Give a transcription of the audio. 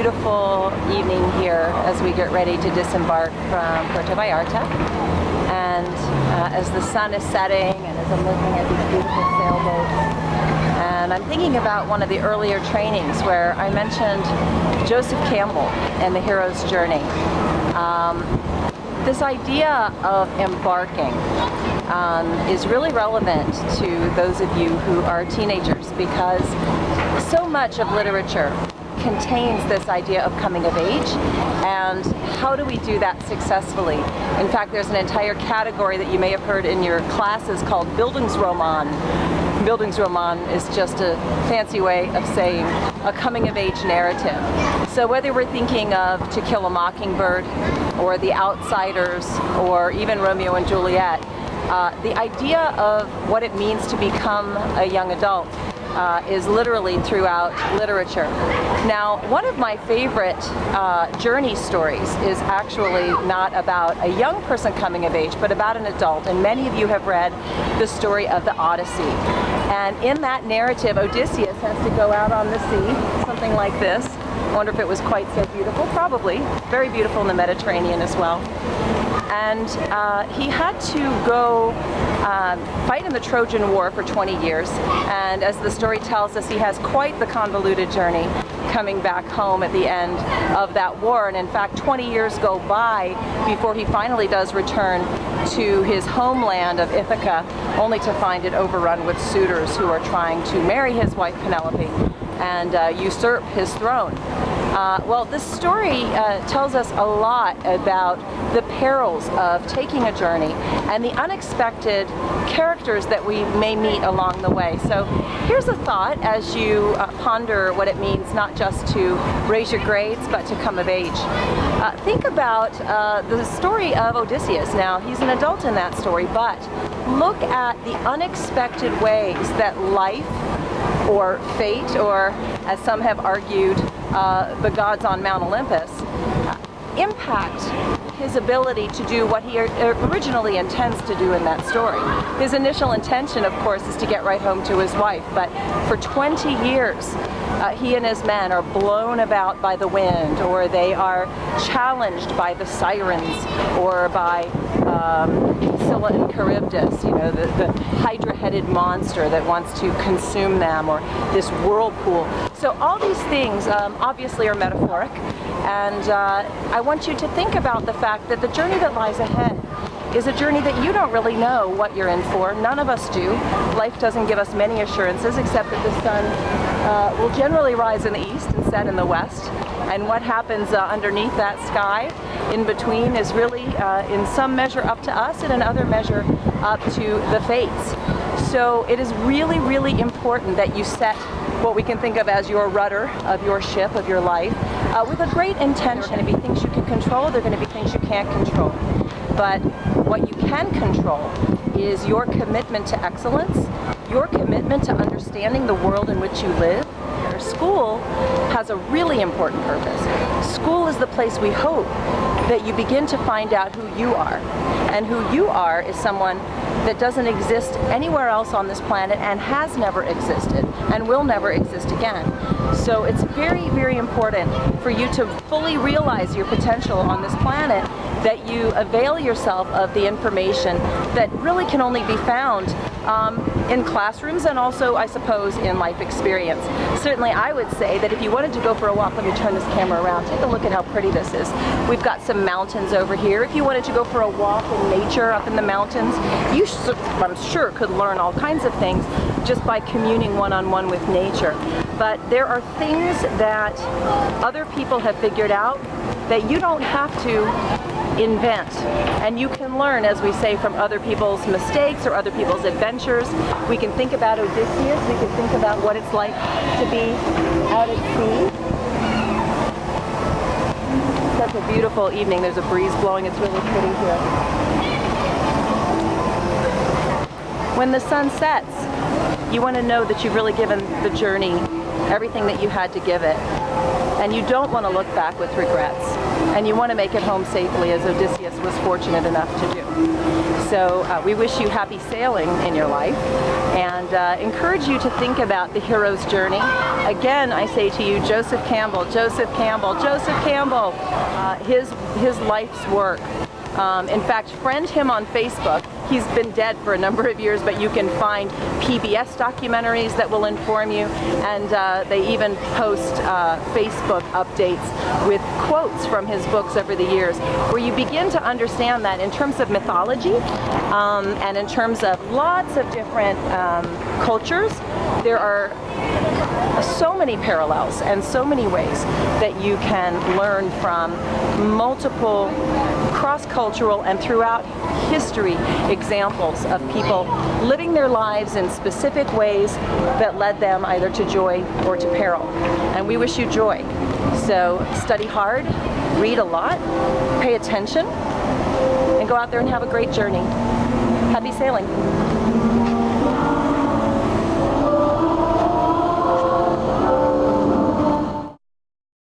beautiful evening here as we get ready to disembark from Puerto Vallarta. And as the sun is setting and as I'm looking at these beautiful sailboats, and I'm thinking about one of the earlier trainings where I mentioned Joseph Campbell and the hero's journey. This idea of embarking is really relevant to those of you who are teenagers, because so much of literature contains this idea of coming of age, and how do we do that successfully? In fact, there's an entire category that you may have heard in your classes called Bildungsroman. Bildungsroman is just a fancy way of saying a coming of age narrative. So whether we're thinking of To Kill a Mockingbird or The Outsiders or even Romeo and Juliet, the idea of what it means to become a young adult is literally throughout literature. Now, one of my favorite journey stories is actually not about a young person coming of age, but about an adult. And many of you have read the story of the Odyssey. And in that narrative, Odysseus has to go out on the sea, something like this. I wonder if it was quite so beautiful. Probably. Very beautiful in the Mediterranean as well. And he had to go fight in the Trojan War for 20 years. And as the story tells us, he has quite the convoluted journey coming back home at the end of that war. And in fact, 20 years go by before he finally does return to his homeland of Ithaca, only to find it overrun with suitors who are trying to marry his wife Penelope and usurp his throne. Well, this story tells us a lot about the perils of taking a journey and the unexpected characters that we may meet along the way. So here's a thought as you ponder what it means not just to raise your grades, but to come of age. Think about the story of Odysseus. Now, he's an adult in that story, but look at the unexpected ways that life or fate, or as some have argued, the gods on Mount Olympus, impact his ability to do what he originally intends to do in that story. His initial intention, of course, is to get right home to his wife, but for 20 years, he and his men are blown about by the wind, or they are challenged by the sirens, or by Scylla and Charybdis, you know, the hydra-headed monster that wants to consume them, or this whirlpool. So all these things obviously are metaphoric, and I want you to think about the fact that the journey that lies ahead is a journey that you don't really know what you're in for. None of us do. Life doesn't give us many assurances, except that the sun will generally rise in the east and set in the west. And what happens underneath that sky in between is really in some measure up to us, and in other measure up to the fates. So it is really, really important that you set what we can think of as your rudder of your ship, of your life, with a great intention. There are going to be things you can control, there are going to be things you can't control. But what you can control is your commitment to excellence, your commitment to understanding the world in which you live. School has a really important purpose. School is the place we hope that you begin to find out who you are. And who you are is someone that doesn't exist anywhere else on this planet, and has never existed and will never exist again. So it's very, very important for you to fully realize your potential on this planet, that you avail yourself of the information that really can only be found in classrooms, and also, I suppose, in life experience. Certainly, I would say that if you wanted to go for a walk, let me turn this camera around, take a look at how pretty this is. We've got some mountains over here. If you wanted to go for a walk in nature up in the mountains, you I'm sure could learn all kinds of things just by communing one-on-one with nature. But there are things that other people have figured out that you don't have to invent, and you can learn, as we say, from other people's mistakes or other people's adventures. We can think about Odysseus, we can think about what it's like to be out at sea. Such a beautiful evening. There's a breeze blowing, it's really pretty here. When the sun sets, you want to know that you've really given the journey everything that you had to give it. And you don't want to look back with regrets. And you want to make it home safely, as Odysseus was fortunate enough to do. So we wish you happy sailing in your life, and encourage you to think about the hero's journey. Again, I say to you, Joseph Campbell, Joseph Campbell, Joseph Campbell, his life's work. In fact, friend him on Facebook. He's been dead for a number of years, but you can find PBS documentaries that will inform you, and they even post Facebook updates with quotes from his books over the years, where you begin to understand that in terms of mythology and in terms of lots of different cultures, there are so many parallels and so many ways that you can learn from multiple cross-cultural and throughout history examples of people living their lives in specific ways that led them either to joy or to peril. And we wish you joy. So study hard, read a lot, pay attention, and go out there and have a great journey. Happy sailing.